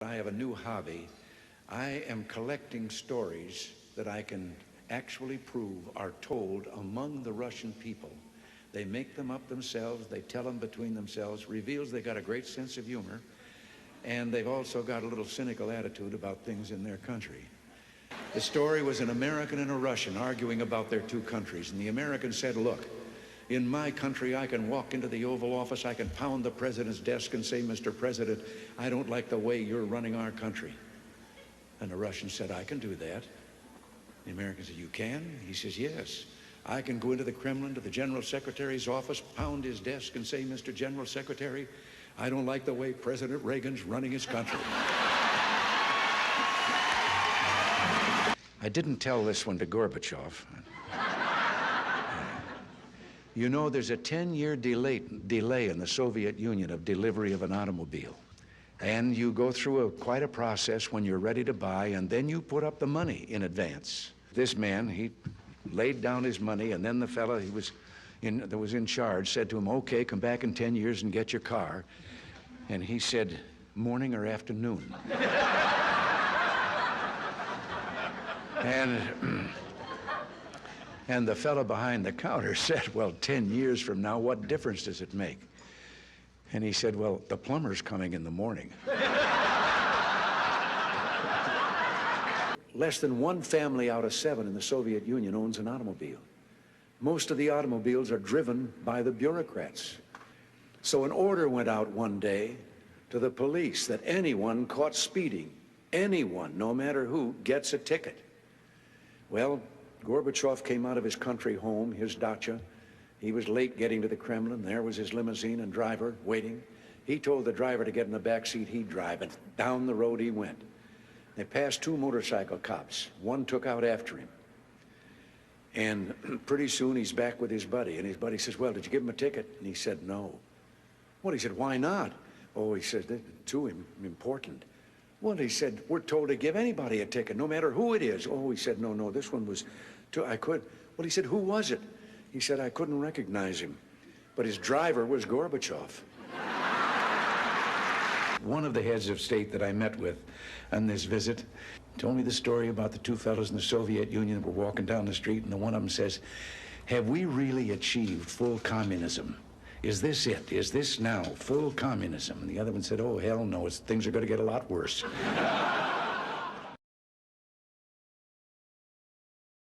I have a new hobby. I am collecting stories that I can actually prove are told among the Russian people. They make them up themselves, they tell them between themselves, reveals they got a great sense of humor, and they've also got a little cynical attitude about things in their country. The story was an American and a Russian arguing about their two countries, and the American said, look, in my country, I can walk into the Oval Office, I can pound the president's desk and say, Mr. President, I don't like the way you're running our country. And the Russian said, I can do that. The American said, you can? He says, yes. I can go into the Kremlin, to the General Secretary's office, pound his desk and say, Mr. General Secretary, I don't like the way President Reagan's running his country. I didn't tell this one to Gorbachev. You know, there's a 10-year delay in the Soviet Union of delivery of an automobile. And you go through quite a process when you're ready to buy, and then you put up the money in advance. This man, he laid down his money, and then the fellow that was in charge said to him, okay, come back in 10 years and get your car. And he said, morning or afternoon? And the fellow behind the counter said, well, 10 years from now, what difference does it make? And he said, well, the plumber's coming in the morning. Less than one family out of 7 in the Soviet Union owns an automobile. Most of the automobiles are driven by the bureaucrats. So an order went out one day to the police that anyone caught speeding, anyone, no matter who, gets a ticket. Well, Gorbachev came out of his country home, his dacha. He was late getting to the Kremlin. There was his limousine and driver waiting. He told the driver to get in the back seat, he'd drive, and down the road he went. They passed 2 motorcycle cops. One took out after him. And pretty soon he's back with his buddy, and his buddy says, well, did you give him a ticket? And he said, no. Well, he said, why not? Oh, he said, too important. Well, he said, we're told to give anybody a ticket, no matter who it is. Oh, he said, no, this one was, I could. Well, he said, who was it? He said, I couldn't recognize him, but his driver was Gorbachev. One of the heads of state that I met with on this visit told me the story about the 2 fellows in the Soviet Union that were walking down the street, and the one of them says, have we really achieved full communism? Is this it? Is this now full communism? And the other one said, oh, hell no, things are going to get a lot worse.